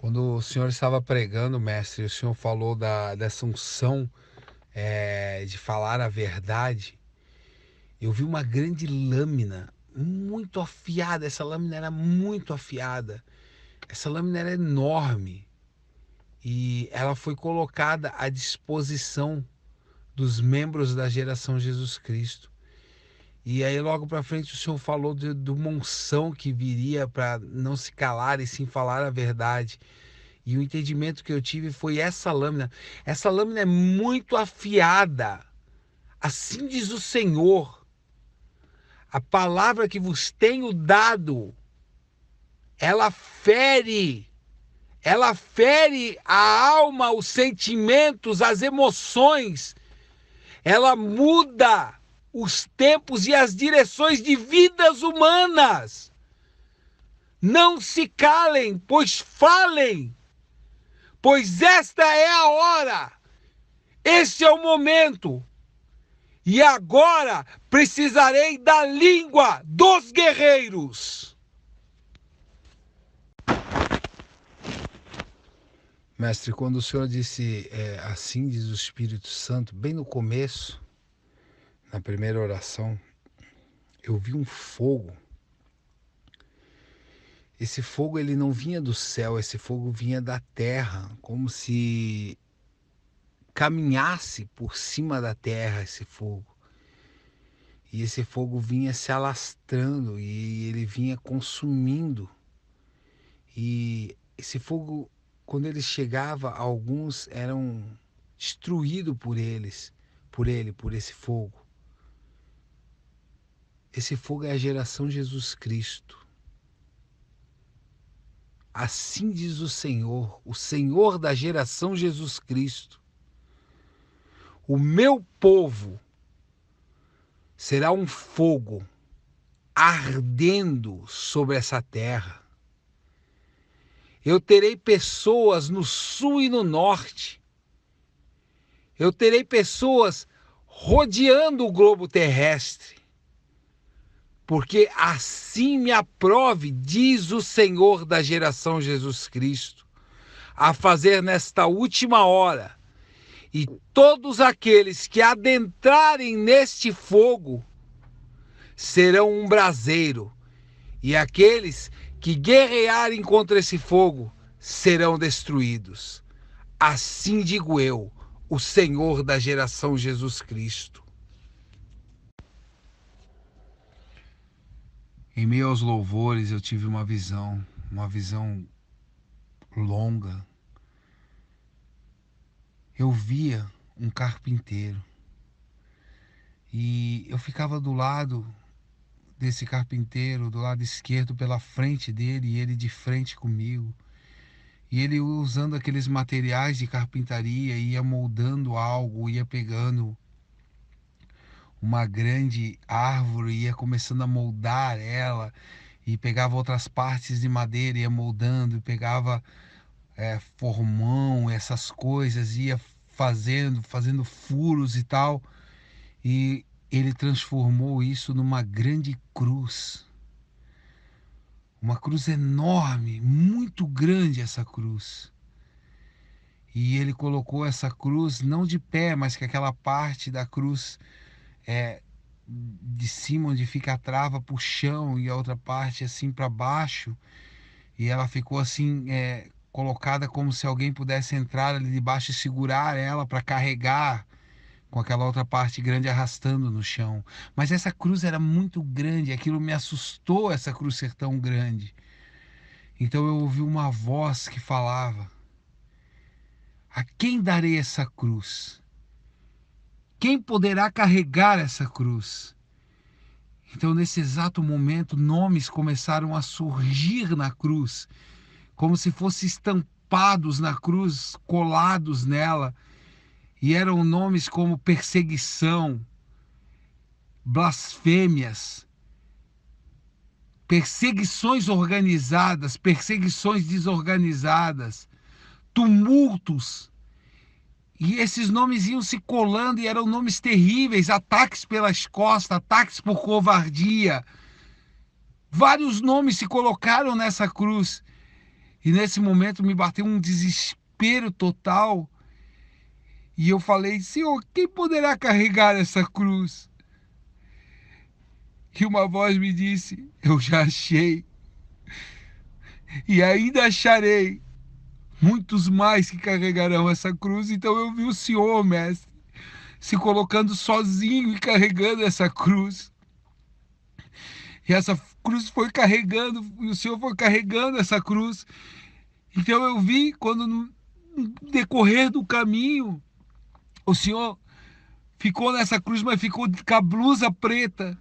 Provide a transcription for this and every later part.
Quando o senhor estava pregando, mestre, o senhor falou dessa unção de falar a verdade. Eu vi uma grande lâmina, muito afiada. Essa lâmina era muito afiada. Essa lâmina era enorme e ela foi colocada à disposição dos membros da geração Jesus Cristo. E aí logo para frente o senhor falou de uma unção que viria para não se calar e sim falar a verdade. E o entendimento que eu tive foi essa lâmina. Essa lâmina é muito afiada. Assim diz o Senhor. A palavra que vos tenho dado, ela fere. Ela fere a alma, os sentimentos, as emoções. Ela muda os tempos e as direções de vidas humanas. Não se calem, pois falem. Pois esta é a hora, este é o momento, e agora precisarei da língua dos guerreiros. Mestre, quando o senhor disse assim diz o Espírito Santo, bem no começo, na primeira oração, eu vi um fogo. Esse fogo ele não vinha do céu, esse fogo vinha da terra, como se caminhasse por cima da terra esse fogo. E esse fogo vinha se alastrando e ele vinha consumindo. E esse fogo, quando ele chegava, alguns eram destruídos por esse fogo. Esse fogo é a geração Jesus Cristo. Assim diz o Senhor da geração Jesus Cristo. O meu povo será um fogo ardendo sobre essa terra. Eu terei pessoas no sul e no norte. Eu terei pessoas rodeando o globo terrestre. Porque assim me aprove, diz o Senhor da geração Jesus Cristo, a fazer nesta última hora. E todos aqueles que adentrarem neste fogo serão um braseiro. E aqueles que guerrearem contra esse fogo serão destruídos. Assim digo eu, o Senhor da geração Jesus Cristo. Em meio aos louvores eu tive uma visão longa. Eu via um carpinteiro e eu ficava do lado desse carpinteiro, do lado esquerdo, pela frente dele, e ele de frente comigo. E ele usando aqueles materiais de carpintaria, ia moldando algo, ia pegando uma grande árvore, ia começando a moldar ela, e pegava outras partes de madeira, ia moldando, e pegava formão, essas coisas, ia fazendo furos e tal. E ele transformou isso numa grande cruz. Uma cruz enorme, muito grande essa cruz. E ele colocou essa cruz não de pé, mas que aquela parte da cruz de cima onde fica a trava para o chão e a outra parte assim para baixo. E ela ficou assim colocada como se alguém pudesse entrar ali debaixo e segurar ela para carregar, com aquela outra parte grande arrastando no chão. Mas essa cruz era muito grande, aquilo me assustou, essa cruz ser tão grande. Então eu ouvi uma voz que falava: a quem darei essa cruz? Quem poderá carregar essa cruz? Então, nesse exato momento, nomes começaram a surgir na cruz, como se fossem estampados na cruz, colados nela. E eram nomes como perseguição, blasfêmias, perseguições organizadas, perseguições desorganizadas, tumultos. E esses nomes iam se colando e eram nomes terríveis, ataques pelas costas, ataques por covardia. Vários nomes se colocaram nessa cruz. E nesse momento me bateu um desespero total. E eu falei: Senhor, quem poderá carregar essa cruz? E uma voz me disse: eu já achei. E ainda acharei muitos mais que carregarão essa cruz. Então eu vi o Senhor, mestre, se colocando sozinho e carregando essa cruz. E essa cruz foi carregando, e o Senhor foi carregando essa cruz. Então eu vi quando no decorrer do caminho, o Senhor ficou nessa cruz, mas ficou com a blusa preta.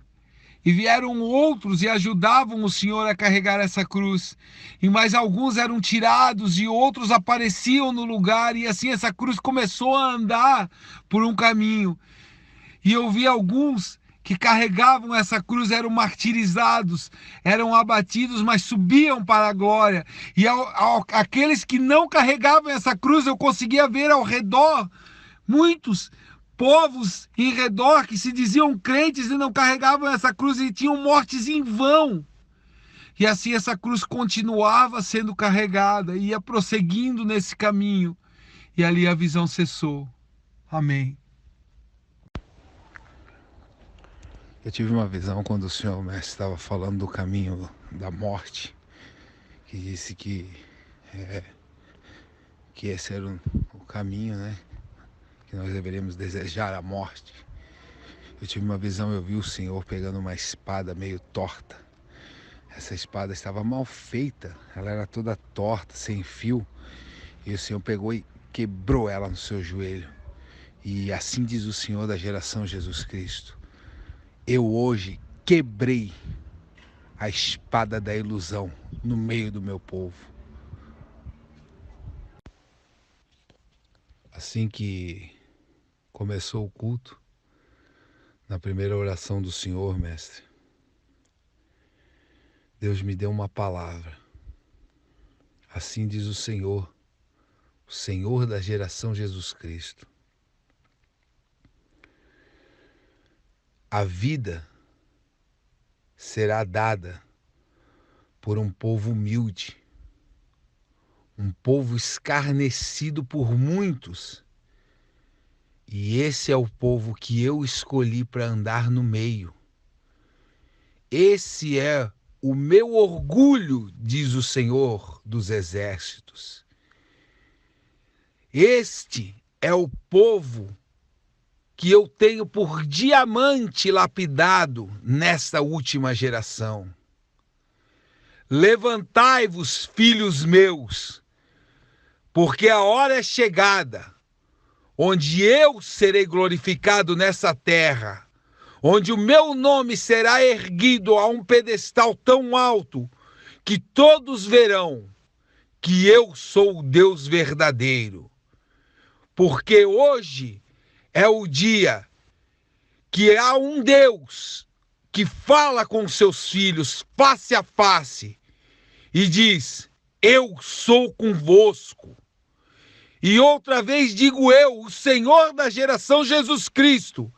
E vieram outros e ajudavam o Senhor a carregar essa cruz. E mais alguns eram tirados e outros apareciam no lugar. E assim essa cruz começou a andar por um caminho. E eu vi alguns que carregavam essa cruz, eram martirizados, eram abatidos, mas subiam para a glória. E aqueles que não carregavam essa cruz, eu conseguia ver ao redor muitos povos em redor que se diziam crentes e não carregavam essa cruz e tinham mortes em vão. E assim essa cruz continuava sendo carregada, ia prosseguindo nesse caminho. E ali a visão cessou. Amém. Eu tive uma visão quando o Senhor Mestre estava falando do caminho da morte, que disse que esse era o caminho, né? Que nós deveríamos desejar a morte. Eu tive uma visão, eu vi o Senhor pegando uma espada meio torta. Essa espada estava mal feita, ela era toda torta, sem fio. E o Senhor pegou e quebrou ela no seu joelho. E assim diz o Senhor da geração Jesus Cristo: eu hoje quebrei a espada da ilusão no meio do meu povo. Assim que começou o culto, na primeira oração do Senhor, mestre, Deus me deu uma palavra. Assim diz o Senhor da geração Jesus Cristo: a vida será dada por um povo humilde, um povo escarnecido por muitos. E esse é o povo que eu escolhi para andar no meio. Esse é o meu orgulho, diz o Senhor dos Exércitos. Este é o povo que eu tenho por diamante lapidado nesta última geração. Levantai-vos, filhos meus, porque a hora é chegada, onde eu serei glorificado nessa terra, onde o meu nome será erguido a um pedestal tão alto que todos verão que eu sou o Deus verdadeiro. Porque hoje é o dia que há um Deus que fala com seus filhos face a face e diz: eu sou convosco. E outra vez digo eu, o Senhor da geração Jesus Cristo: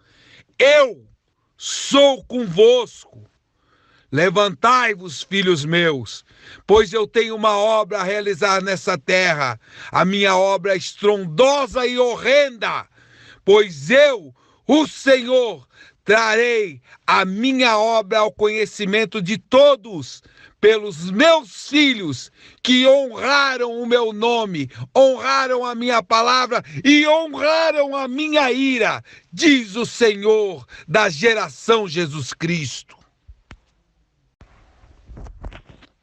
eu sou convosco. Levantai-vos, filhos meus, pois eu tenho uma obra a realizar nessa terra. A minha obra é estrondosa e horrenda, pois eu, o Senhor, trarei a minha obra ao conhecimento de todos, pelos meus filhos que honraram o meu nome, honraram a minha palavra e honraram a minha ira, diz o Senhor da geração Jesus Cristo.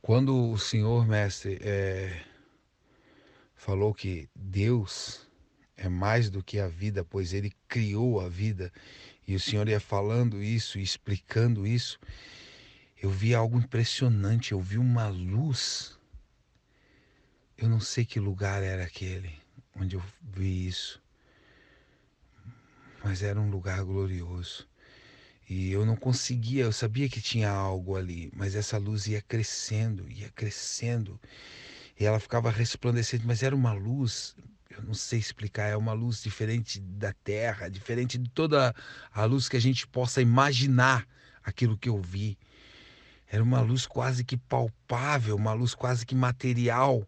Quando o Senhor, mestre, falou que Deus é mais do que a vida, pois Ele criou a vida, e o Senhor ia falando isso e explicando isso, eu vi algo impressionante, eu vi uma luz. Eu não sei que lugar era aquele onde eu vi isso, mas era um lugar glorioso. E eu não conseguia, eu sabia que tinha algo ali, mas essa luz ia crescendo, e ela ficava resplandecente, mas era uma luz, eu não sei explicar, é uma luz diferente da terra, diferente de toda a luz que a gente possa imaginar aquilo que eu vi. Era uma luz quase que palpável, uma luz quase que material.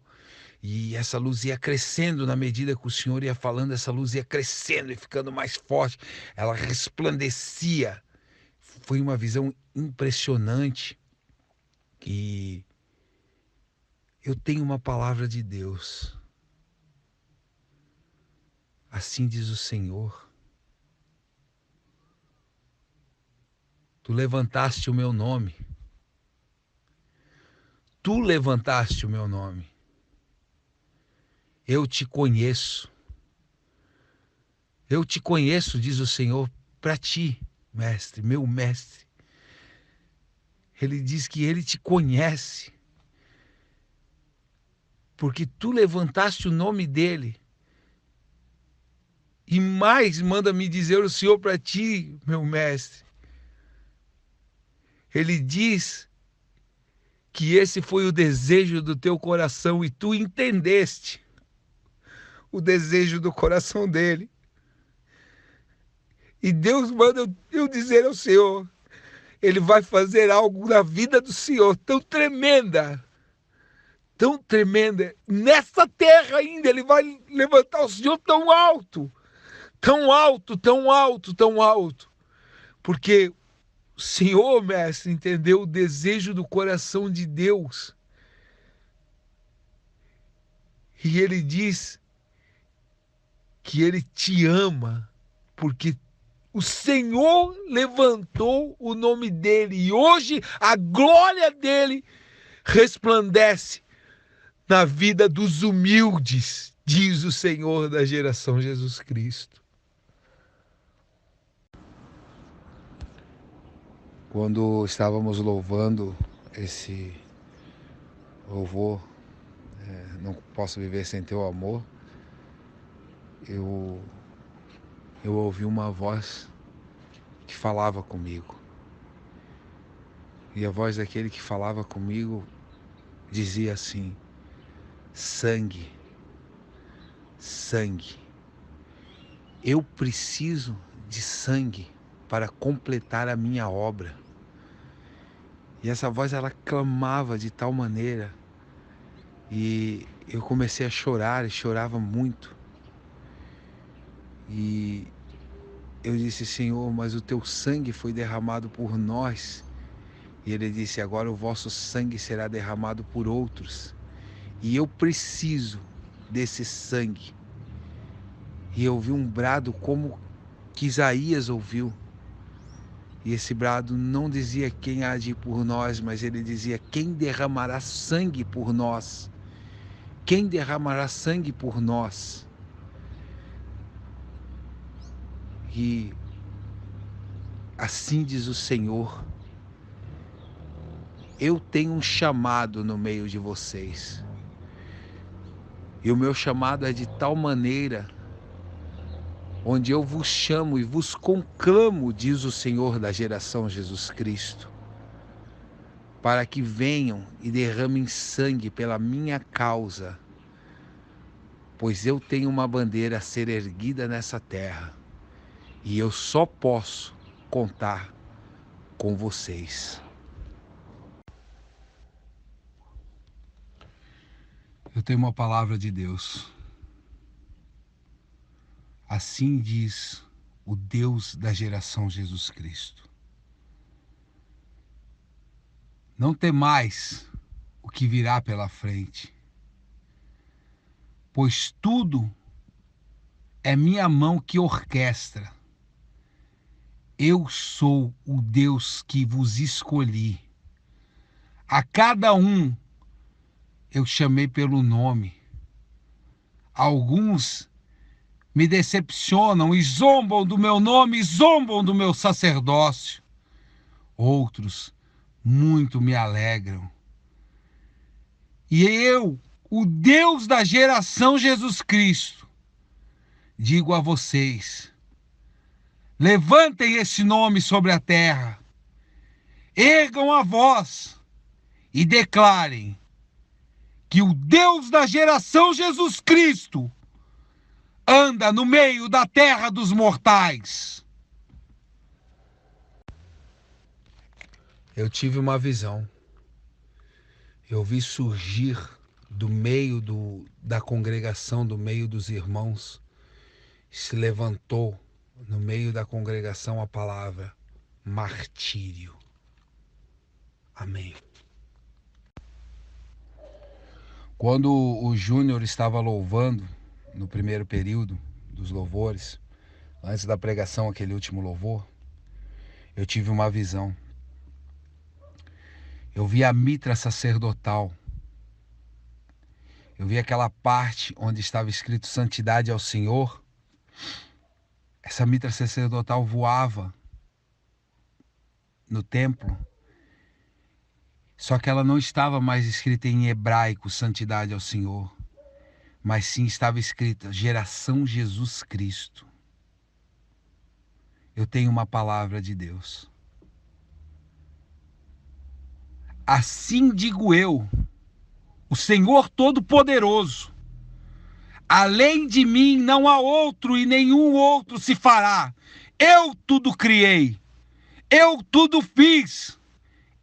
E essa luz ia crescendo na medida que o Senhor ia falando, essa luz ia crescendo e ficando mais forte. Ela resplandecia. Foi uma visão impressionante. E eu tenho uma palavra de Deus. Assim diz o Senhor. Tu levantaste o meu nome. Tu levantaste o meu nome. Eu te conheço. Eu te conheço, diz o Senhor, para ti, mestre, meu mestre. Ele diz que ele te conhece, porque tu levantaste o nome dele. E mais manda me dizer o Senhor para ti, meu mestre. Ele diz que esse foi o desejo do teu coração e tu entendeste o desejo do coração dele. E Deus manda eu dizer ao Senhor, ele vai fazer algo na vida do Senhor tão tremenda, nessa terra ainda, ele vai levantar o Senhor tão alto, tão alto, tão alto, tão alto, porque o Senhor, mestre, entendeu o desejo do coração de Deus. E ele diz que ele te ama, porque o Senhor levantou o nome dele e hoje a glória dele resplandece na vida dos humildes, diz o Senhor da geração Jesus Cristo. Quando estávamos louvando esse louvor, Não Posso Viver Sem Teu Amor, eu ouvi uma voz que falava comigo. E a voz daquele que falava comigo dizia assim: sangue, sangue. Eu preciso de sangue para completar a minha obra. E essa voz, ela clamava de tal maneira, e eu comecei a chorar, e chorava muito. E eu disse: Senhor, mas o teu sangue foi derramado por nós. E ele disse: agora o vosso sangue será derramado por outros. E eu preciso desse sangue. E eu ouvi um brado como que Isaías ouviu. E esse brado não dizia quem há de ir por nós, mas ele dizia: quem derramará sangue por nós? Quem derramará sangue por nós? E assim diz o Senhor: eu tenho um chamado no meio de vocês. E o meu chamado é de tal maneira, onde eu vos chamo e vos conclamo, diz o Senhor da geração Jesus Cristo, para que venham e derramem sangue pela minha causa, pois eu tenho uma bandeira a ser erguida nessa terra, e eu só posso contar com vocês. Eu tenho uma palavra de Deus. Assim diz o Deus da geração Jesus Cristo: não temais o que virá pela frente, pois tudo é minha mão que orquestra. Eu sou o Deus que vos escolhi. A cada um eu chamei pelo nome. Alguns me decepcionam e zombam do meu nome, e zombam do meu sacerdócio. Outros muito me alegram. E eu, o Deus da geração Jesus Cristo, digo a vocês: levantem esse nome sobre a terra, ergam a voz e declarem que o Deus da geração Jesus Cristo anda no meio da terra dos mortais. Eu tive uma visão. Eu vi surgir do meio da congregação, do meio dos irmãos, se levantou no meio da congregação a palavra martírio. Amém. Quando o Júnior estava louvando, no primeiro período dos louvores, antes da pregação, aquele último louvor, eu tive uma visão. Eu vi a mitra sacerdotal. Eu vi aquela parte onde estava escrito santidade ao Senhor. Essa mitra sacerdotal voava no templo. Só que ela não estava mais escrita em hebraico, santidade ao Senhor, mas sim estava escrita geração Jesus Cristo. Eu tenho uma palavra de Deus. Assim digo eu, o Senhor Todo-Poderoso, além de mim não há outro e nenhum outro se fará. Eu tudo criei, eu tudo fiz.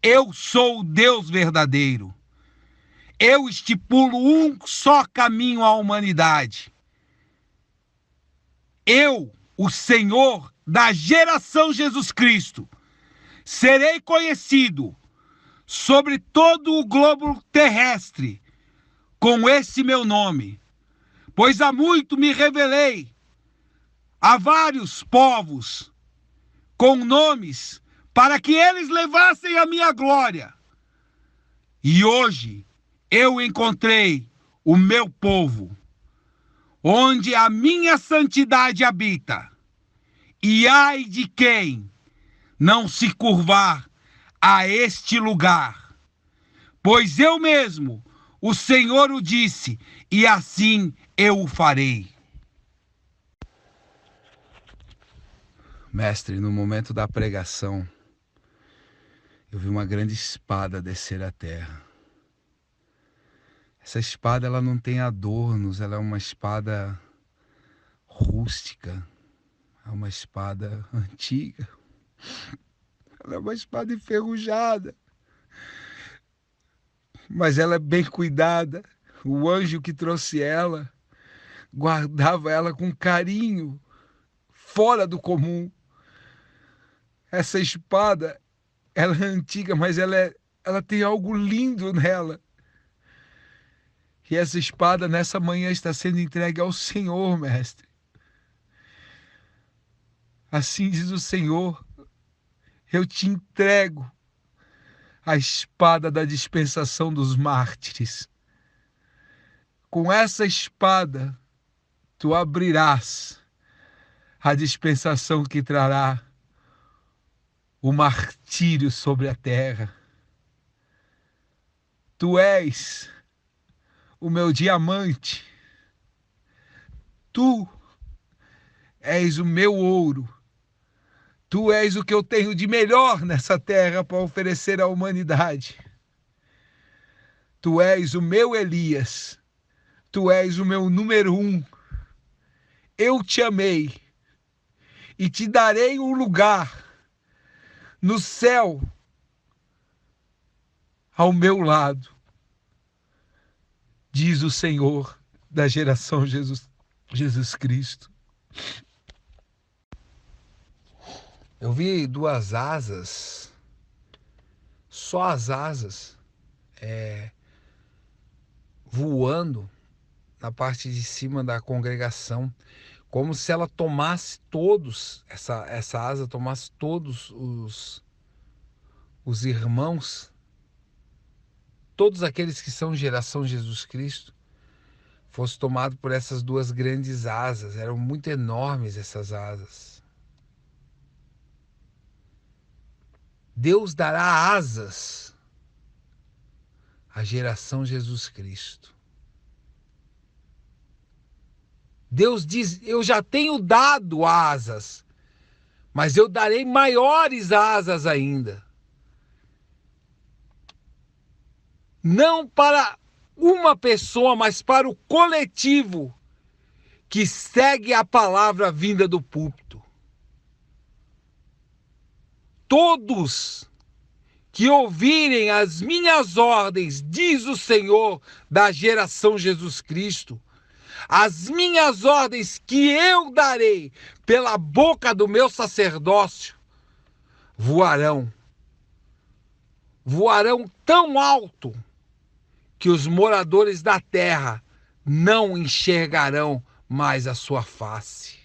Eu sou o Deus verdadeiro. Eu estipulo um só caminho à humanidade. Eu, o Senhor da geração Jesus Cristo, serei conhecido sobre todo o globo terrestre com esse meu nome, pois há muito me revelei a vários povos com nomes para que eles levassem a minha glória. E hoje eu encontrei o meu povo, onde a minha santidade habita. E ai de quem não se curvar a este lugar, pois eu mesmo, o Senhor o disse, e assim eu o farei. Mestre, no momento da pregação, eu vi uma grande espada descer à terra. Essa espada, ela não tem adornos, ela é uma espada rústica, é uma espada antiga, ela é uma espada enferrujada, mas ela é bem cuidada. O anjo que trouxe ela guardava ela com carinho, fora do comum. Essa espada, ela é antiga, mas ela tem algo lindo nela. E essa espada, nessa manhã, está sendo entregue ao Senhor, mestre. Assim diz o Senhor, eu te entrego a espada da dispensação dos mártires. Com essa espada, tu abrirás a dispensação que trará o martírio sobre a terra. Tu és o meu diamante. Tu és o meu ouro. Tu és o que eu tenho de melhor nessa terra para oferecer à humanidade. Tu és o meu Elias. Tu és o meu número 1. Eu te amei e te darei um lugar no céu ao meu lado, diz o Senhor da geração Jesus Cristo. Eu vi duas asas, só as asas, voando na parte de cima da congregação, como se ela tomasse todos, essa asa tomasse todos os irmãos, todos aqueles que são geração Jesus Cristo, fosse tomado por essas duas grandes asas. Eram muito enormes essas asas. Deus dará asas à geração Jesus Cristo. Deus diz, eu já tenho dado asas, mas eu darei maiores asas ainda. Não para uma pessoa, mas para o coletivo que segue a palavra vinda do púlpito. Todos que ouvirem as minhas ordens, diz o Senhor da geração Jesus Cristo, as minhas ordens que eu darei pela boca do meu sacerdócio, voarão tão alto que os moradores da terra não enxergarão mais a sua face.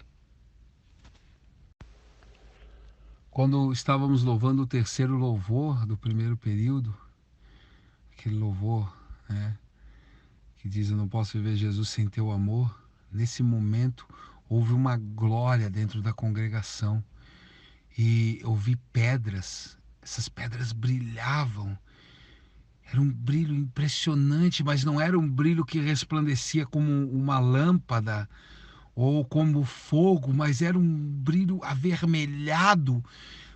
Quando estávamos louvando o terceiro louvor do primeiro período, aquele louvor, né, que diz: eu não posso viver Jesus sem teu amor, nesse momento houve uma glória dentro da congregação e eu vi pedras, essas pedras brilhavam. Era um brilho impressionante, mas não era um brilho que resplandecia como uma lâmpada ou como fogo, mas era um brilho avermelhado,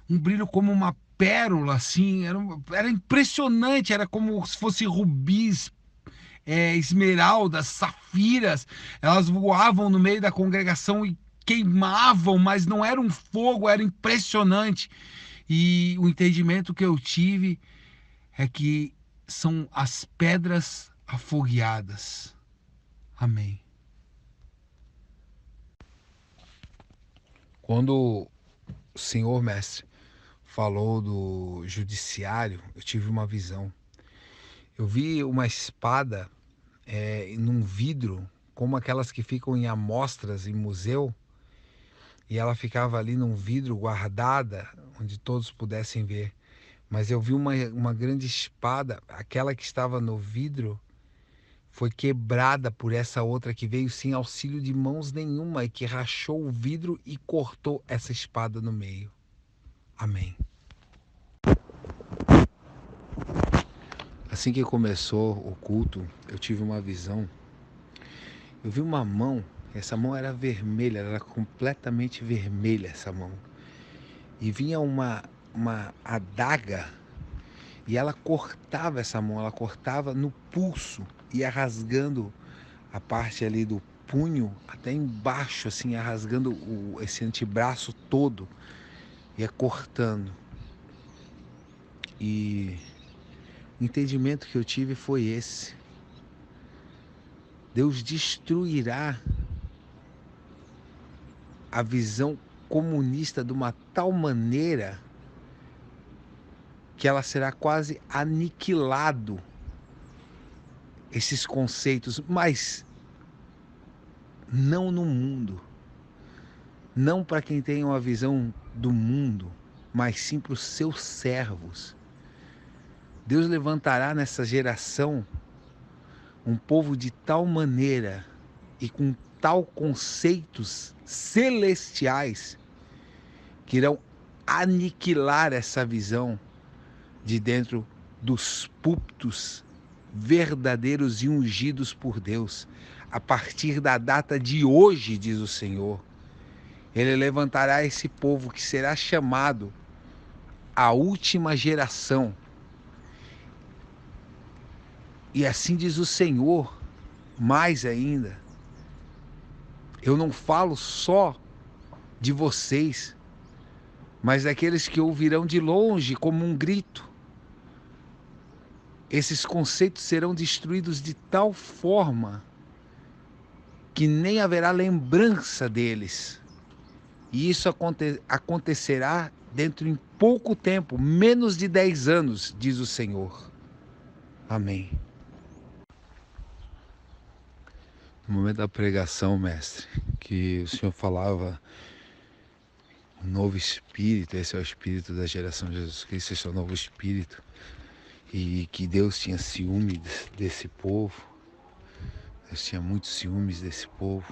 um brilho como uma pérola, assim, era impressionante, era como se fosse rubis, esmeraldas, safiras, elas voavam no meio da congregação e queimavam, mas não era um fogo, era impressionante. E o entendimento que eu tive é que são as pedras afogueadas. Amém. Quando o Senhor Mestre falou do judiciário, eu tive uma visão. Eu vi uma espada num vidro, como aquelas que ficam em amostras em museu, e ela ficava ali num vidro guardada, onde todos pudessem ver. Mas eu vi uma grande espada, aquela que estava no vidro foi quebrada por essa outra que veio sem auxílio de mãos nenhuma e que rachou o vidro e cortou essa espada no meio. Amém. Assim que começou o culto, eu tive uma visão. Eu vi uma mão, essa mão era vermelha, ela era completamente vermelha essa mão. E vinha uma adaga e ela cortava essa mão, ela cortava no pulso, ia rasgando a parte ali do punho até embaixo, assim, ia rasgando esse antebraço todo, ia cortando. E o entendimento que eu tive foi esse: Deus destruirá a visão comunista de uma tal maneira que ela será quase aniquilado, esses conceitos, mas não no mundo, não para quem tem uma visão do mundo, mas sim para os seus servos. Deus levantará nessa geração um povo de tal maneira e com tal conceitos celestiais que irão aniquilar essa visão de dentro dos púlpitos verdadeiros e ungidos por Deus. A partir da data de hoje, diz o Senhor, Ele levantará esse povo que será chamado a última geração. E assim diz o Senhor, mais ainda, eu não falo só de vocês, mas daqueles que ouvirão de longe como um grito. Esses conceitos serão destruídos de tal forma que nem haverá lembrança deles. E isso acontecerá dentro em pouco tempo, menos de 10 anos, diz o Senhor. Amém. No momento da pregação, mestre, que o Senhor falava um novo espírito, esse é o espírito da geração de Jesus Cristo, esse é o novo espírito, e que Deus tinha ciúme desse povo, Deus tinha muitos ciúmes desse povo.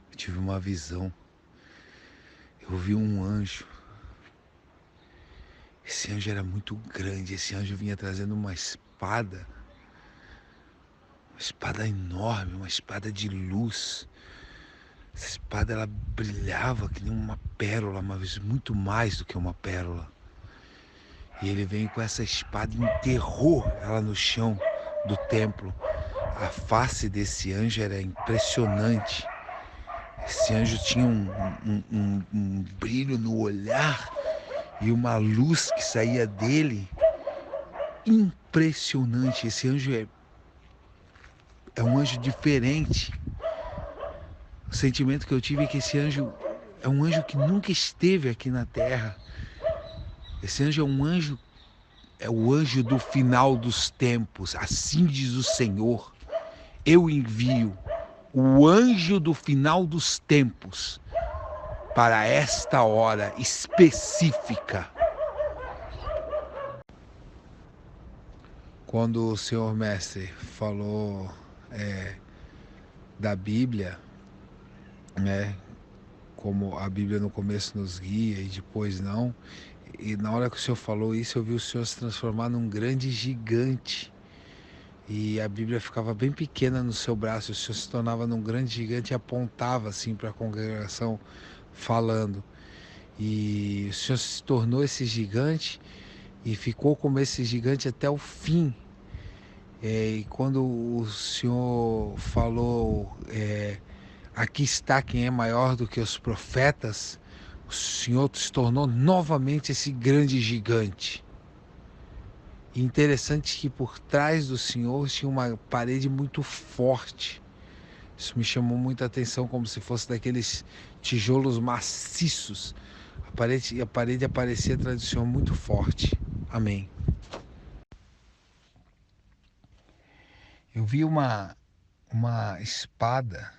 Eu tive uma visão, eu vi um anjo, esse anjo era muito grande, esse anjo vinha trazendo uma espada enorme, uma espada de luz. Essa espada, ela brilhava que nem uma pérola, mas muito mais do que uma pérola. E ele veio com essa espada e enterrou ela no chão do templo. A face desse anjo era impressionante. Esse anjo tinha um brilho no olhar e uma luz que saía dele impressionante. Esse anjo é um anjo diferente. O sentimento que eu tive é que esse anjo é um anjo que nunca esteve aqui na Terra. Esse anjo é o anjo do final dos tempos. Assim diz o Senhor: eu envio o anjo do final dos tempos para esta hora específica. Quando o Senhor Mestre falou da Bíblia, né, como a Bíblia no começo nos guia e depois não, e na hora que o Senhor falou isso, eu vi o Senhor se transformar num grande gigante. E a Bíblia ficava bem pequena no seu braço, o Senhor se tornava num grande gigante e apontava assim para a congregação falando. E o Senhor se tornou esse gigante e ficou como esse gigante até o fim. E quando o Senhor falou, aqui está quem é maior do que os profetas, o Senhor se tornou novamente esse grande gigante. E interessante que por trás do Senhor tinha uma parede muito forte. Isso me chamou muita atenção, como se fosse daqueles tijolos maciços. A parede aparecia atrás do Senhor muito forte. Amém. Eu vi uma espada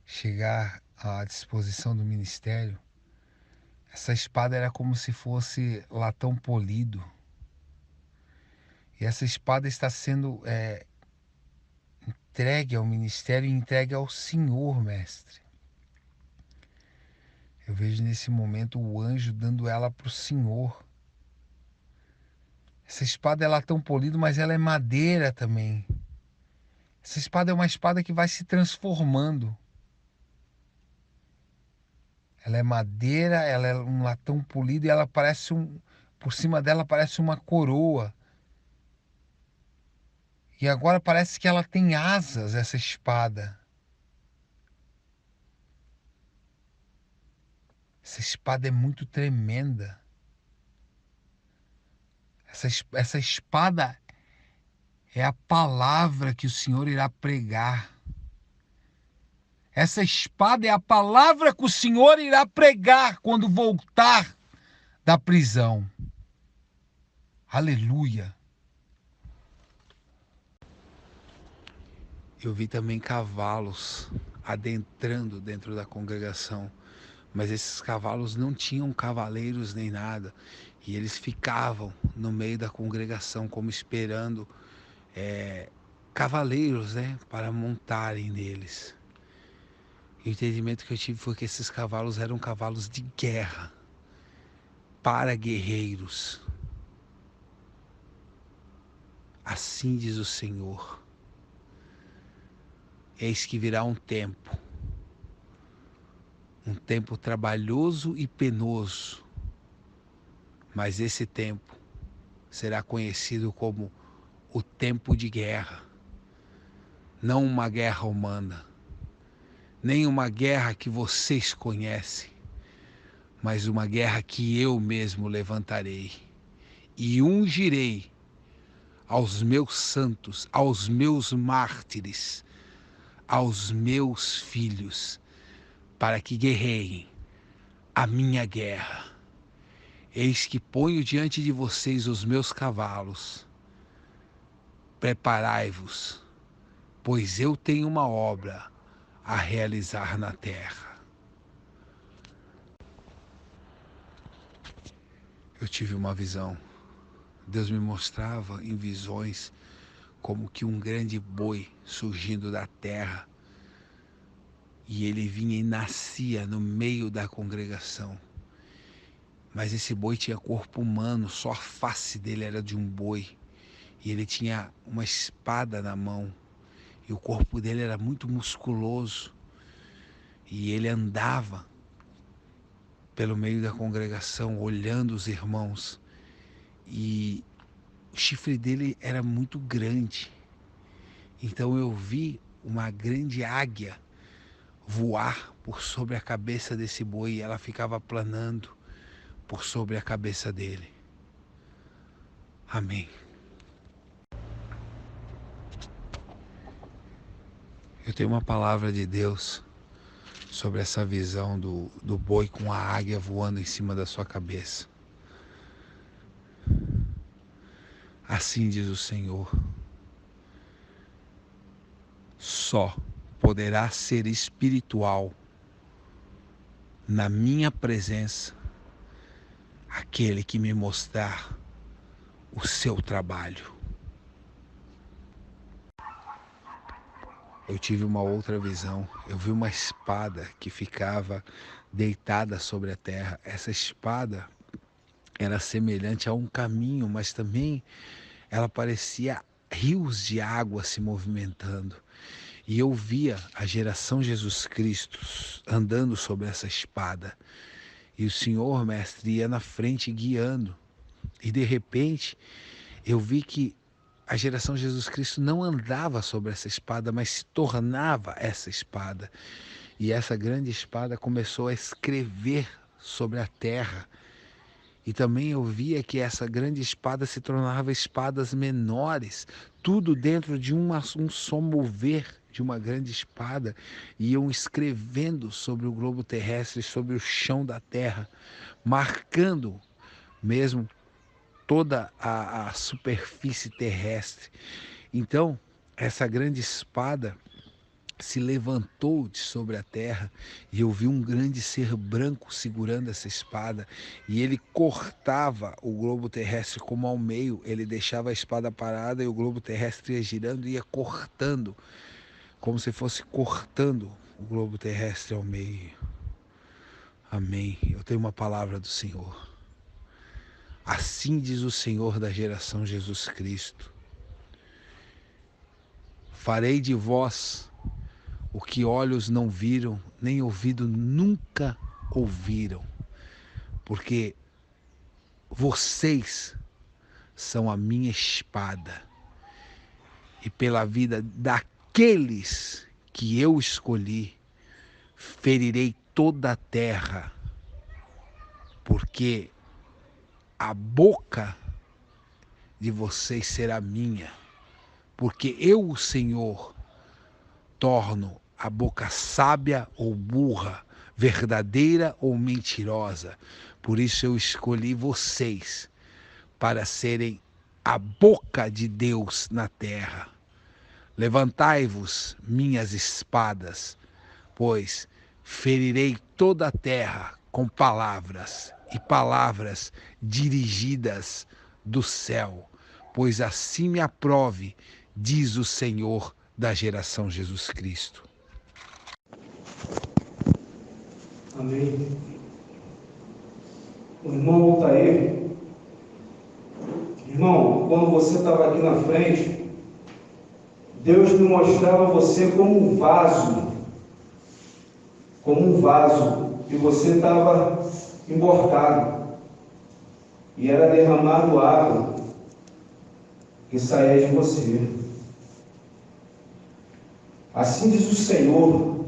chegar à disposição do ministério. Essa espada era como se fosse latão polido. E essa espada está sendo entregue ao ministério e entregue ao Senhor, mestre. Eu vejo nesse momento o anjo dando ela para o Senhor. Essa espada é latão polido, mas ela é madeira também. Essa espada é uma espada que vai se transformando. Ela é madeira, ela é um latão polido e ela parece por cima dela parece uma coroa. E agora parece que ela tem asas, essa espada. Essa espada é muito tremenda. Essa espada é a palavra que o Senhor irá pregar. Essa espada é a palavra que o Senhor irá pregar quando voltar da prisão. Aleluia. Eu vi também cavalos adentrando dentro da congregação, mas esses cavalos não tinham cavaleiros nem nada, e eles ficavam no meio da congregação como esperando cavaleiros, né, para montarem neles. E o entendimento que eu tive foi que esses cavalos eram cavalos de guerra para guerreiros. Assim diz o Senhor. Eis que virá um tempo trabalhoso e penoso, mas esse tempo será conhecido como o tempo de guerra, não uma guerra humana, nem uma guerra que vocês conhecem, mas uma guerra que eu mesmo levantarei e ungirei aos meus santos, aos meus mártires, aos meus filhos, para que guerreiem a minha guerra. Eis que ponho diante de vocês os meus cavalos. Preparai-vos, pois eu tenho uma obra a realizar na terra. Eu tive uma visão. Deus me mostrava em visões como que um grande boi surgindo da terra, e ele vinha e nascia no meio da congregação. Mas esse boi tinha corpo humano, só a face dele era de um boi. E ele tinha uma espada na mão. E o corpo dele era muito musculoso. E ele andava pelo meio da congregação, olhando os irmãos. E o chifre dele era muito grande. Então eu vi uma grande águia voar por sobre a cabeça desse boi, e ela ficava planando por sobre a cabeça dele. Amém. Eu tenho uma palavra de Deus sobre essa visão do boi com a águia voando em cima da sua cabeça. Assim diz o Senhor: só poderá ser espiritual na minha presença aquele que me mostrar o seu trabalho. Eu tive uma outra visão. Eu vi uma espada que ficava deitada sobre a terra. Essa espada era semelhante a um caminho, mas também ela parecia rios de água se movimentando. E eu via a geração Jesus Cristo andando sobre essa espada. E o Senhor, mestre, ia na frente guiando. E de repente, eu vi que a geração Jesus Cristo não andava sobre essa espada, mas se tornava essa espada. E essa grande espada começou a escrever sobre a terra. E também eu via que essa grande espada se tornava espadas menores, tudo dentro de um só mover de uma grande espada, e iam escrevendo sobre o globo terrestre, sobre o chão da terra, marcando mesmo toda a superfície terrestre. Então, essa grande espada se levantou de sobre a terra, e eu vi um grande ser branco segurando essa espada, e ele cortava o globo terrestre como ao meio. Ele deixava a espada parada e o globo terrestre ia girando e ia cortando, como se fosse cortando o globo terrestre ao meio. Amém. Eu tenho uma palavra do Senhor. Assim diz o Senhor da geração Jesus Cristo: farei de vós o que olhos não viram, nem ouvido nunca ouviram, porque vocês são a minha espada, e pela vida daqueles que eu escolhi, ferirei toda a terra, porque a boca de vocês será minha, porque eu, o Senhor, torno a boca sábia ou burra, verdadeira ou mentirosa. Por isso eu escolhi vocês para serem a boca de Deus na terra. Levantai-vos, minhas espadas, pois ferirei toda a terra com palavras, e palavras dirigidas do céu, pois assim me aprove, diz o Senhor da geração Jesus Cristo. Amém. O irmão Altair, irmão, quando você estava aqui na frente, Deus me mostrava você como um vaso, e você estava emborcado, e era derramado água que saía de você. Assim diz o Senhor: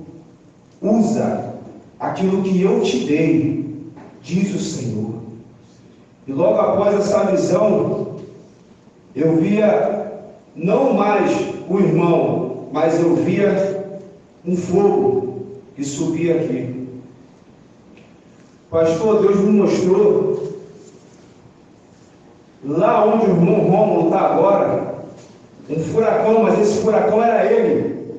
usa aquilo que eu te dei, diz o Senhor. E logo após essa visão, eu via não mais o irmão, mas eu via um fogo que subia aqui. Pastor, Deus me mostrou lá onde o irmão Rômulo está agora, um furacão, mas esse furacão era ele.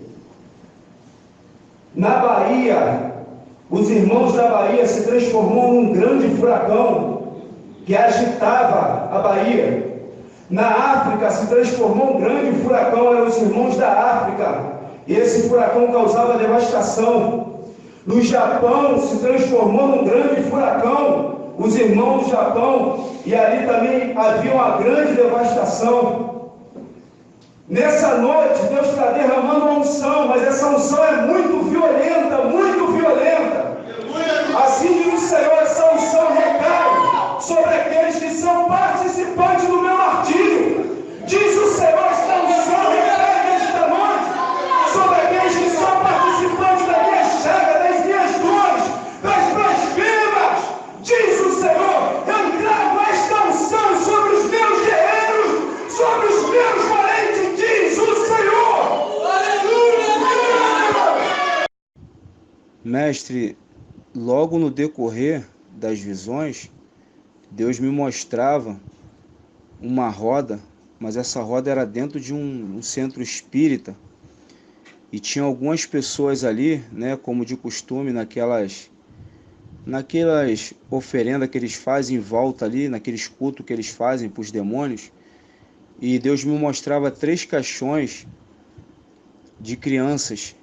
Na Bahia, os irmãos da Bahia se transformou num grande furacão que agitava a Bahia. Na África se transformou um grande furacão, eram os irmãos da África, e esse furacão causava devastação. No Japão se transformou num grande furacão, os irmãos do Japão, e ali também havia uma grande devastação. Nessa noite, Deus está derramando uma unção, mas essa unção é muito violenta, muito violenta. Assim diz o Senhor, essa unção recai sobre aqueles que são participantes do meu martírio. Diz o Senhor, essa unção recai nesta noite sobre aqueles que são participantes da minha chaga, das minhas dores, das blasfemas. Diz o Senhor, eu trago esta unção sobre os meus guerreiros. Mestre, logo no decorrer das visões, Deus me mostrava uma roda, mas essa roda era dentro de um centro espírita, e tinha algumas pessoas ali, né, como de costume, naquelas oferendas que eles fazem em volta ali, naqueles cultos que eles fazem para os demônios, e Deus me mostrava 3 caixões de crianças,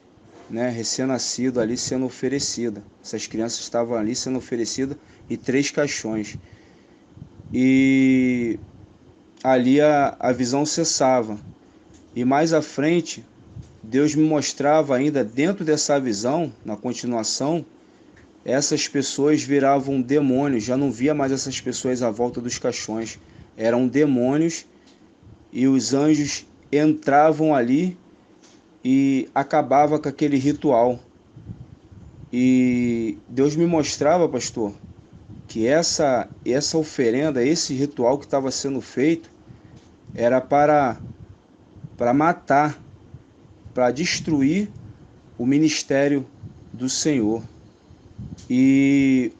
né, recém-nascido ali sendo oferecida. Essas crianças estavam ali sendo oferecidas e 3 caixões. E ali a visão cessava. E mais à frente, Deus me mostrava ainda dentro dessa visão, na continuação, essas pessoas viravam demônios. Já não via mais essas pessoas à volta dos caixões. Eram demônios e os anjos entravam ali e acabava com aquele ritual. E Deus me mostrava, pastor, que essa oferenda, esse ritual que estava sendo feito, era para matar, para destruir o ministério do Senhor. E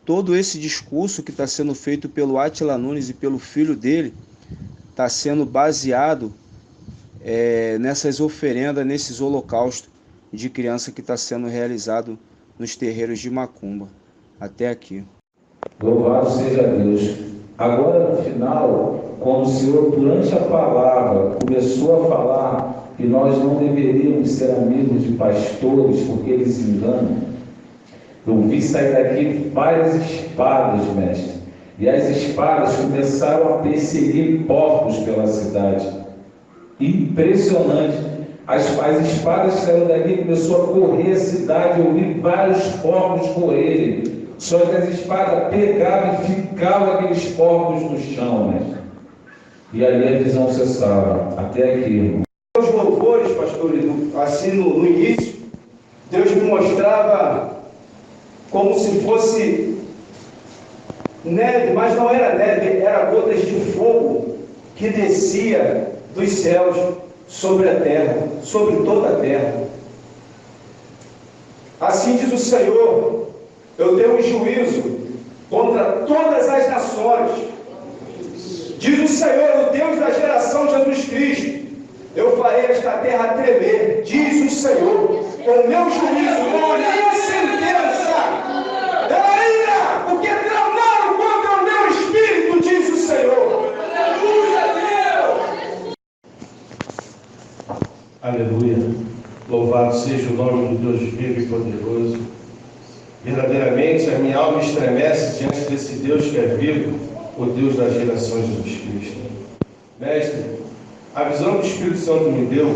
todo esse discurso que está sendo feito pelo Átila Nunes e pelo filho dele está sendo baseado nessas oferendas, nesses holocaustos de criança que está sendo realizado nos terreiros de Macumba. Até aqui. Louvado seja Deus. Agora, no final, quando o Senhor, durante a palavra, começou a falar que nós não deveríamos ser amigos de pastores porque eles enganam, eu vi sair daqui várias espadas, mestre. E as espadas começaram a perseguir porcos pela cidade. Impressionante. As espadas saíram daqui e começou a correr a cidade. Eu vi vários porcos correrem. Só que as espadas pegavam e ficavam aqueles porcos no chão, né? E ali a visão cessava. Até aqui, irmão. Os louvores, pastor, assim no início, Deus me mostrava como se fosse neve, mas não era neve, era gotas de fogo que descia dos céus sobre a terra, sobre toda a terra. Assim diz o Senhor: eu tenho um juízo contra todas as nações. Diz o Senhor, o Deus da geração Jesus Cristo: eu farei esta terra tremer. Diz o Senhor: com o meu juízo, com a minha sentença, ela ira, porque tramaram contra o meu espírito, diz o Senhor. Aleluia, Deus! Aleluia. Louvado seja o nome do Deus vivo e poderoso. Verdadeiramente a minha alma estremece diante desse Deus que é vivo, o Deus das gerações de Jesus Cristo. Mestre, a visão que o Espírito Santo me deu,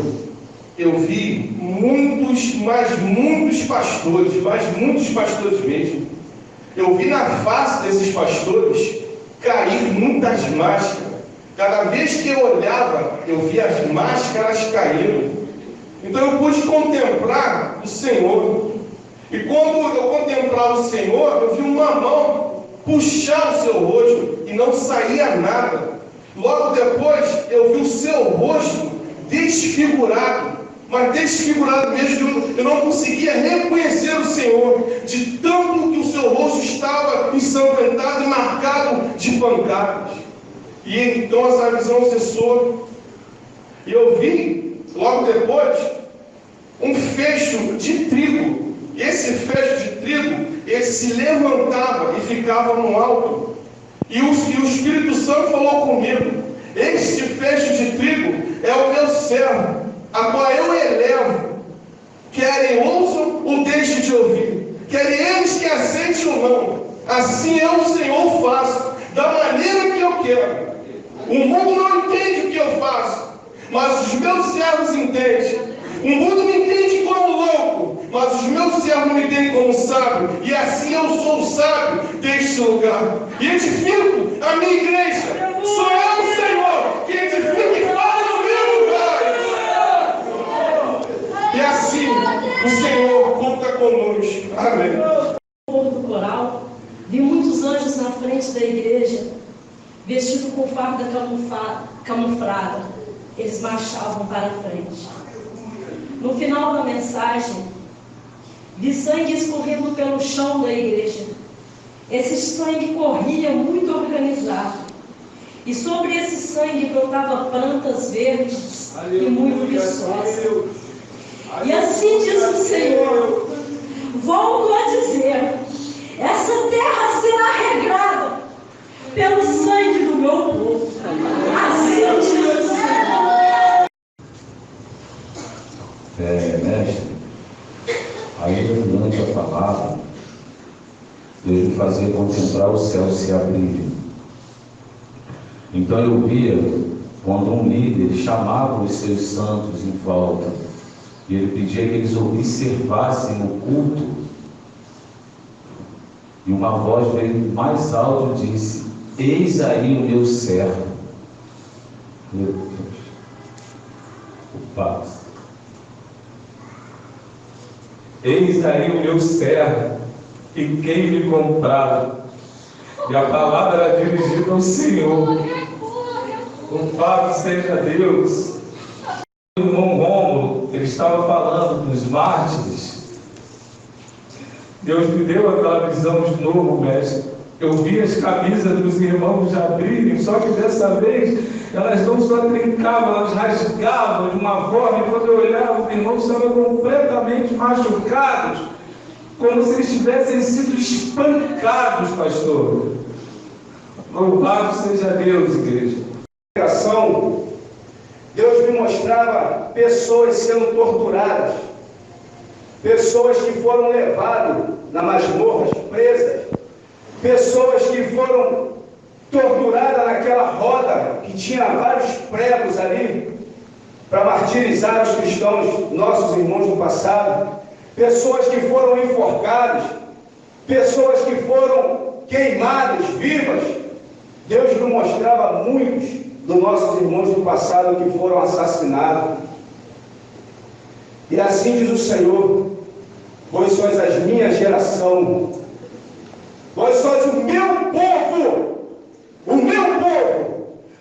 eu vi muitos pastores mesmo. Eu vi na face desses pastores cair muitas máscaras. Cada vez que eu olhava, eu via as máscaras caindo. Então eu pude contemplar o Senhor. E quando eu contemplava o Senhor, eu vi uma mão puxar o seu rosto e não saía nada. Logo depois, eu vi o seu rosto desfigurado, mas desfigurado mesmo, eu não conseguia reconhecer o Senhor, de tanto que o seu rosto estava ensanguentado e marcado de pancadas. E então essa visão cessou. E eu vi, logo depois, um fecho de trigo. Esse fecho de trigo, ele se levantava e ficava no alto. E o Espírito Santo falou comigo: este fecho de trigo é o meu servo, a qual eu elevo. Querem ouçam ou deixem de ouvir, querem eles que aceitem ou não. Assim eu, o Senhor, faço, da maneira que eu quero. O mundo não entende o que eu faço, mas os meus servos entendem. O mundo me entende como louco, mas os meus servos me entendem como sábio. E assim eu sou o sábio deste lugar. E edifico a minha igreja. Sou eu, o Senhor, que edifica e fala no meu lugar. E assim o Senhor conta conosco. Amém. No fundo do coral, vi muitos anjos na frente da igreja, vestidos com farda camuflada. Eles marchavam para a frente. No final da mensagem, Vi sangue escorrendo pelo chão da igreja. Esse sangue corria muito organizado. E sobre esse sangue brotavam plantas verdes e muito viçosas. E assim diz o Senhor, volto a dizer, essa terra será regrada pelo sangue do meu povo. Assim diz o Senhor. Mestre, ainda durante a palavra, Deus me fazia contemplar o céu se abrir. Então eu via quando um líder chamava os seus santos em volta e ele pedia que eles observassem o culto, e uma voz veio mais alto e disse: eis aí o meu servo. Meu Deus, o Pai. Eis aí o meu servo, em quem me compraram. E a palavra era dirigida ao Senhor. Louvado seja Deus. O irmão Rômulo, ele estava falando dos mártires. Deus me deu aquela visão de novo, mestre. Eu vi as camisas dos irmãos abrirem, só que dessa vez elas não só trincavam, elas rasgavam de uma forma, e quando eu olhava, os irmãos estavam completamente machucados, como se eles tivessem sido espancados, pastor. Louvado seja Deus, igreja. Deus me mostrava pessoas sendo torturadas, pessoas que foram levadas na masmorra, presas, pessoas que foram torturadas naquela roda que tinha vários pregos ali para martirizar os cristãos, nossos irmãos do passado, pessoas que foram enforcadas, pessoas que foram queimadas vivas. Deus nos mostrava muitos dos nossos irmãos do passado que foram assassinados. E assim diz o Senhor: vós sois a minha geração, vós sois o meu povo,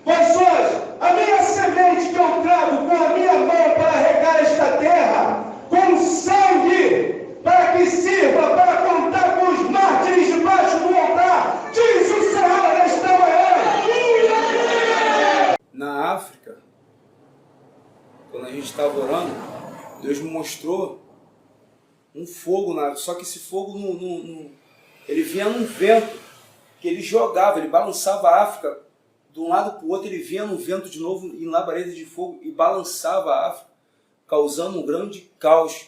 vós sois a minha semente que eu trago com a minha mão para regar esta terra, com sangue, para que sirva para contar com os mártires debaixo do altar, diz o Senhor nesta manhã. Na África, quando a gente estava orando, Deus me mostrou um fogo, só que esse fogo ele vinha num vento, que ele jogava, ele balançava a África de um lado para o outro, ele vinha no vento de novo, em labareda de fogo, e balançava a África, causando um grande caos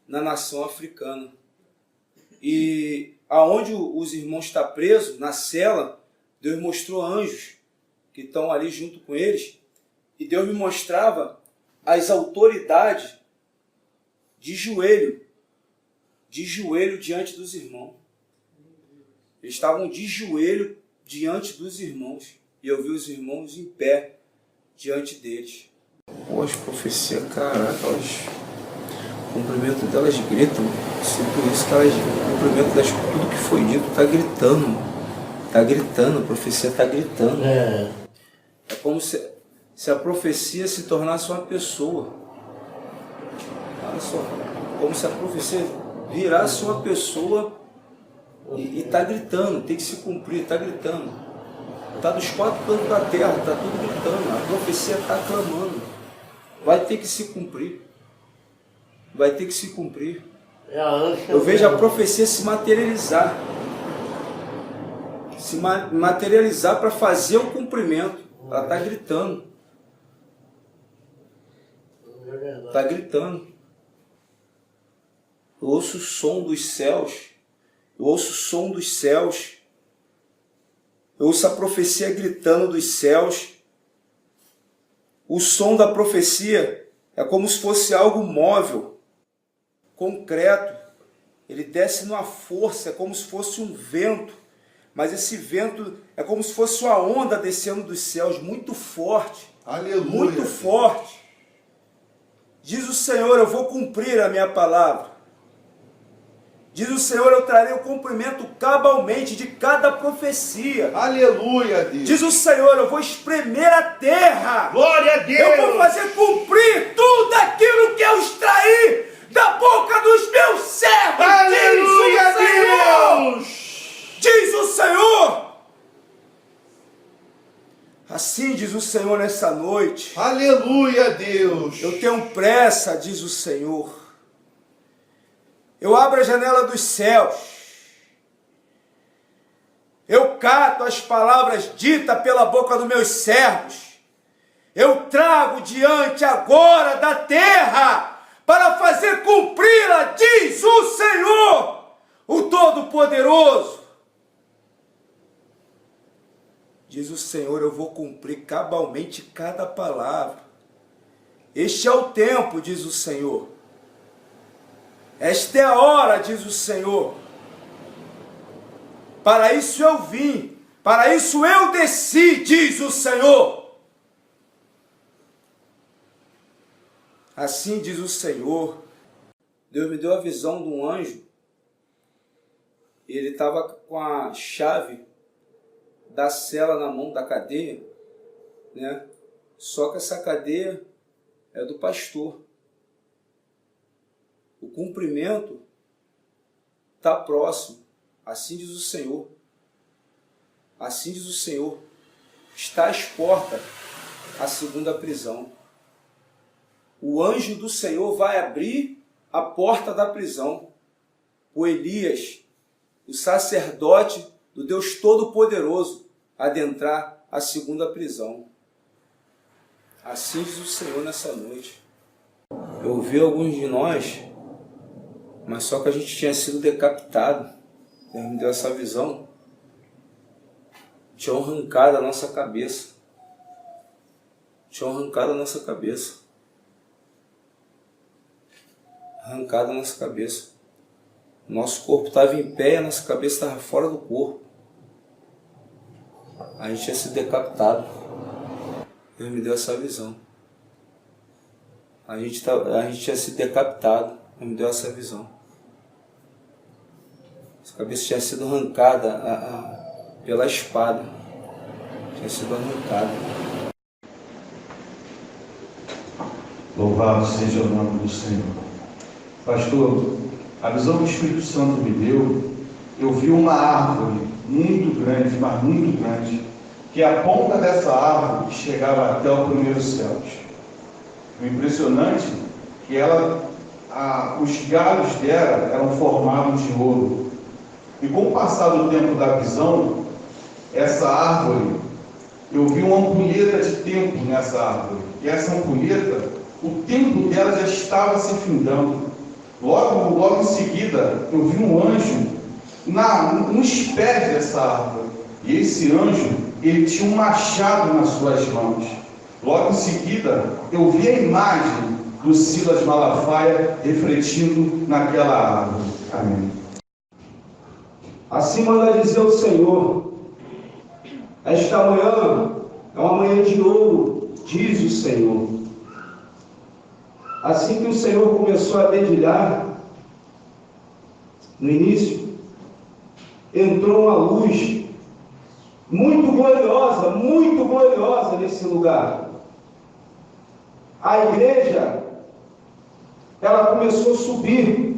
na nação africana. E aonde os irmãos estão presos, na cela, Deus mostrou anjos que estão ali junto com eles, e Deus me mostrava as autoridades de joelho diante dos irmãos. Eles estavam de joelho diante dos irmãos, e eu vi os irmãos em pé diante deles. Pô, as profecias, caraca, o cumprimento delas gritam. Por isso que elas, o cumprimento das tudo que foi dito está gritando. Está gritando, a profecia está gritando. É como se a profecia se tornasse uma pessoa. Olha só, como se a profecia virasse uma pessoa e está gritando, tem que se cumprir, está gritando. Está dos quatro cantos da terra, está tudo gritando, a profecia está clamando. Vai ter que se cumprir. Vai ter que se cumprir. Eu vejo a profecia se materializar. Se materializar para fazer o cumprimento. Ela está gritando. Está gritando. Eu ouço o som dos céus. Eu ouço o som dos céus. Eu ouço a profecia gritando dos céus. O som da profecia é como se fosse algo móvel, concreto. Ele desce numa força, é como se fosse um vento. Mas esse vento é como se fosse uma onda descendo dos céus, muito forte. Aleluia. Muito forte. Diz o Senhor, eu vou cumprir a minha palavra. Diz o Senhor, eu trarei o cumprimento cabalmente de cada profecia. Aleluia, Deus. Diz o Senhor, eu vou espremer a terra. Glória a Deus. Eu vou fazer cumprir tudo aquilo que eu extraí da boca dos meus nessa noite. Aleluia, Deus. Eu tenho pressa, diz o Senhor. Eu abro a janela dos céus. Eu cato as palavras ditas pela boca dos meus servos. Eu trago diante agora da terra para fazer cumpri-la, diz o Senhor, o Todo-Poderoso. Diz o Senhor, eu vou cumprir cabalmente cada palavra. Este é o tempo, diz o Senhor. Esta é a hora, diz o Senhor. Para isso eu vim, para isso eu desci, diz o Senhor. Assim diz o Senhor. Deus me deu a visão de um anjo. Ele estava com a chave da cela na mão da cadeia, né? Só que essa cadeia é do pastor. O cumprimento está próximo. Assim diz o Senhor. Assim diz o Senhor. Está às portas a segunda prisão. O anjo do Senhor vai abrir a porta da prisão. O Elias, o sacerdote do Deus Todo-Poderoso, adentrar a segunda prisão. Assim diz o Senhor nessa noite. Eu ouvi alguns de nós, mas só que a gente tinha sido decapitado. Deus me deu essa visão. Tinham arrancado a nossa cabeça. Tinham arrancado a nossa cabeça. Arrancado a nossa cabeça. Nosso corpo estava em pé e a nossa cabeça estava fora do corpo. A gente tinha sido decapitado. Deus me deu essa visão. A gente tinha sido decapitado. Deus me deu essa visão. Essa cabeça tinha sido arrancada pela espada. Tinha sido arrancada. Louvado seja o nome do Senhor. Pastor, a visão que o Espírito Santo me deu, eu vi uma árvore muito grande, mas muito grande, que a ponta dessa árvore chegava até o primeiro céu. O impressionante é que os galhos dela eram formados de ouro. E com o passar do tempo da visão, essa árvore, eu vi uma ampulheta de tempo nessa árvore. E essa ampulheta, o tempo dela já estava se findando. Logo em seguida, eu vi um anjo nos pés dessa árvore. E esse anjo, ele tinha um machado nas suas mãos. Logo em seguida, eu vi a imagem do Silas Malafaia refletindo naquela árvore. Amém. Assim manda dizer o Senhor. Esta manhã é uma manhã de ouro, diz o Senhor. Assim que o Senhor começou a dedilhar, no início, entrou uma luz muito gloriosa nesse lugar. A igreja, ela começou a subir,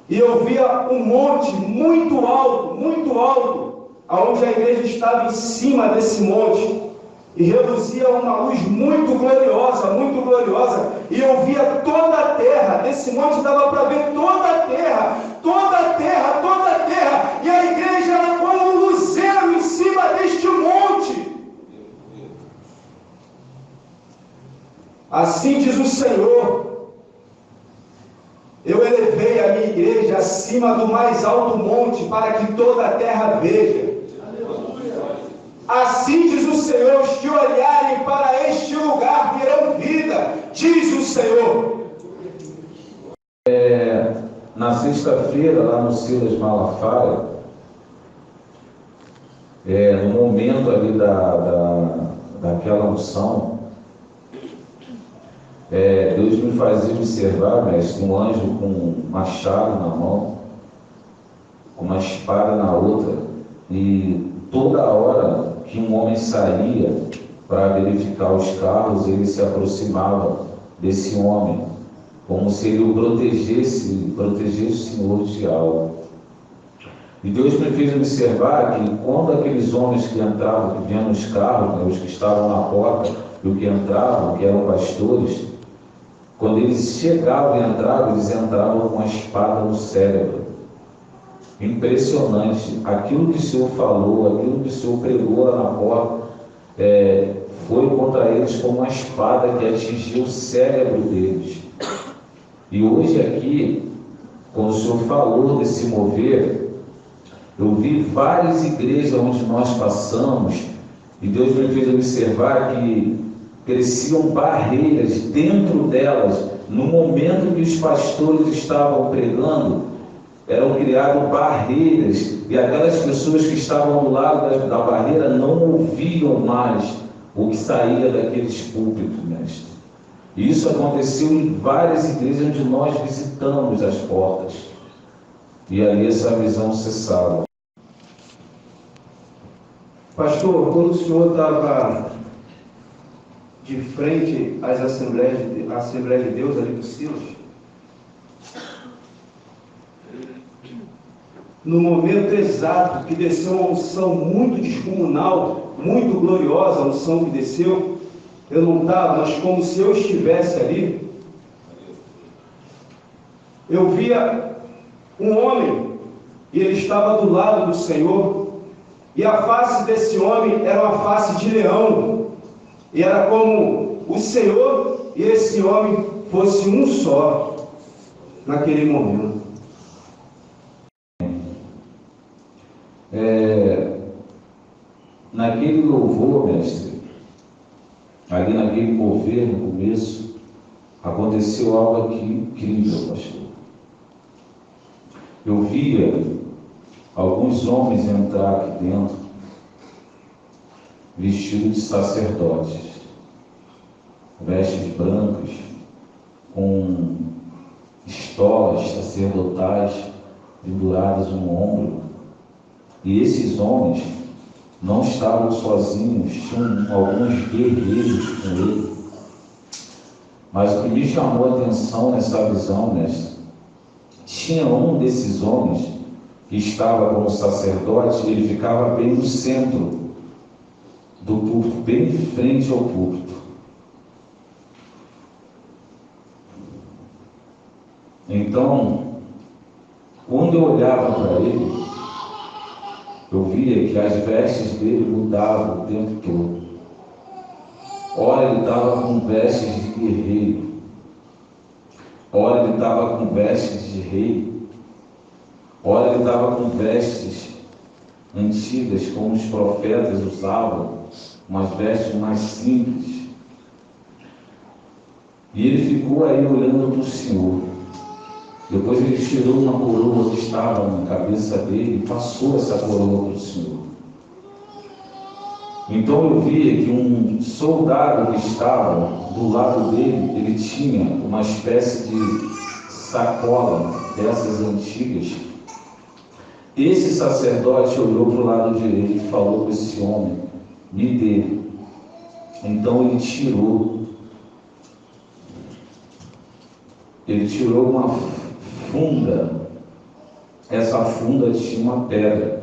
e eu via um monte muito alto, onde a igreja estava em cima desse monte, e reluzia uma luz muito gloriosa, e eu via toda a terra. Desse monte dava para ver toda a terra, e a igreja era como um luzeiro em cima deste monte. Assim diz o Senhor: eu elevei a minha igreja acima do mais alto monte, para que toda a terra veja. Assim diz o Senhor: os que olharem para este lugar terão vida, diz o Senhor. Na sexta-feira, lá no Silas Malafaia, no momento ali daquela unção, Deus me fazia observar, mestre, um anjo com um machado na mão, com uma espada na outra, e toda hora que um homem saía para verificar os carros, ele se aproximava desse homem, como se ele o protegesse o Senhor de algo. E Deus me fez observar que quando aqueles homens que entravam, que vinham nos carros, né, os que estavam na porta e os que entravam, que eram pastores, quando eles chegavam e entravam, eles entravam com a espada no cérebro. Impressionante. Aquilo que o Senhor falou, aquilo que o Senhor pregou lá na porta, foi contra eles como uma espada que atingiu o cérebro deles. E hoje aqui, quando o Senhor falou desse mover, eu vi várias igrejas onde nós passamos, e Deus me fez observar que cresciam barreiras dentro delas. No momento que os pastores estavam pregando, eram criadas barreiras, e aquelas pessoas que estavam do lado da barreira não ouviam mais o que saía daqueles púlpitos, mestre. E isso aconteceu em várias igrejas onde nós visitamos as portas, e ali essa visão cessava. Pastor, quando o senhor estava de frente às Assembleias de Deus ali do Silas, no momento exato que desceu uma unção muito descomunal, muito gloriosa, a unção que desceu, eu não estava, mas como se eu estivesse ali, eu via um homem, e ele estava do lado do Senhor, e a face desse homem era uma face de leão, e era como o Senhor e esse homem fossem um só, naquele momento. Naquele louvor, mestre, ali naquele mover no começo, aconteceu algo aqui incrível, pastor. Eu via alguns homens entrar aqui dentro, vestidos de sacerdotes, vestes brancas, com estolas sacerdotais penduradas no ombro. E esses homens não estavam sozinhos, tinham alguns guerreiros com ele. Mas o que me chamou a atenção nessa visão, mestre, tinha um desses homens que estava como sacerdote, ele ficava bem no centro do púlpito, bem de frente ao púlpito. Então, quando eu olhava para ele, eu via que as vestes dele mudavam o tempo todo. Ora ele estava com vestes de guerreiro, ora ele estava com vestes de rei, ora ele estava com vestes antigas, como os profetas usavam, umas vestes mais simples. E ele ficou aí olhando para o Senhor. Depois ele tirou uma coroa que estava na cabeça dele e passou essa coroa para o Senhor. Então eu via que um soldado que estava do lado dele, ele tinha uma espécie de sacola dessas antigas. Esse sacerdote olhou para o lado direito e falou para esse homem: me dê. Então ele tirou uma funda. Essa funda tinha uma pedra.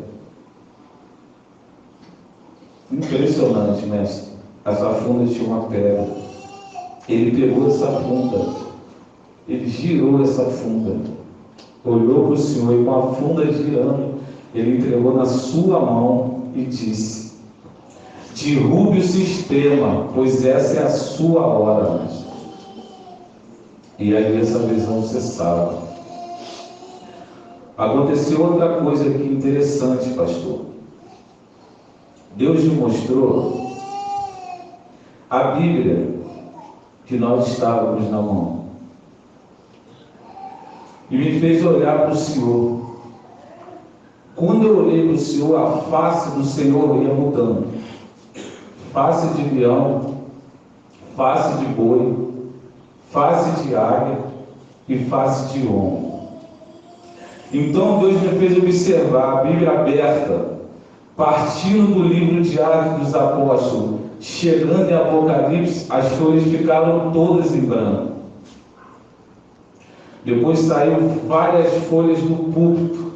Impressionante, mestre. Essa funda tinha uma pedra. Ele pegou essa funda, ele girou essa funda, olhou para o Senhor e com a funda girando, ele entregou na sua mão e disse: derrube o sistema, pois essa é a sua hora, mestre. E aí essa visão cessava. Aconteceu outra coisa aqui interessante, pastor. Deus me mostrou a Bíblia que nós estávamos na mão. E me fez olhar para o Senhor. Quando eu olhei para o Senhor, a face do Senhor ia mudando. Face de leão, face de boi, face de águia e face de homem. Então Deus me fez observar a Bíblia aberta, partindo do livro de Atos dos Apóstolos, chegando em Apocalipse, as folhas ficaram todas em branco. Depois saíram várias folhas do púlpito,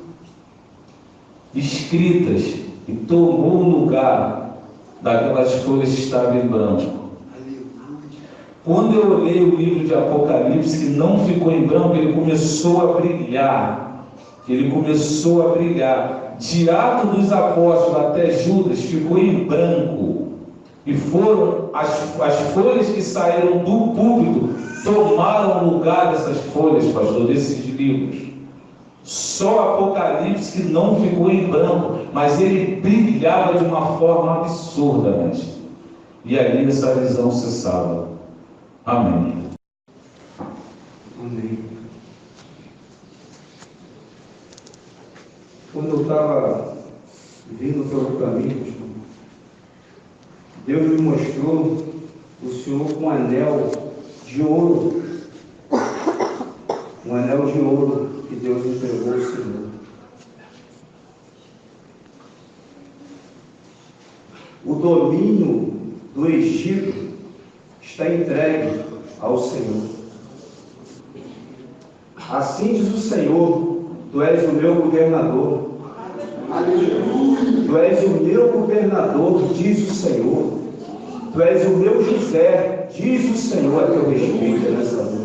escritas e tomou o lugar daquelas folhas que estavam em branco. Quando eu olhei o livro de Apocalipse, que não ficou em branco, ele começou a brilhar. Ele começou a brilhar. De Atos dos Apóstolos até Judas ficou em branco. E foram as folhas que saíram do púlpito, tomaram o lugar dessas folhas, pastor, desses livros. Só Apocalipse que não ficou em branco, mas ele brilhava de uma forma absurdamente. E ali essa visão cessava. Amém. Amém. Quando eu estava vindo pelo caminho, Deus me mostrou o Senhor com um anel de ouro. Um anel de ouro que Deus entregou ao Senhor. O domínio do Egito está entregue ao Senhor. Assim diz o Senhor: Tu és o meu governador. Tu és o meu governador, diz o Senhor. Tu és o meu José, diz o Senhor a teu respeito nessa noite.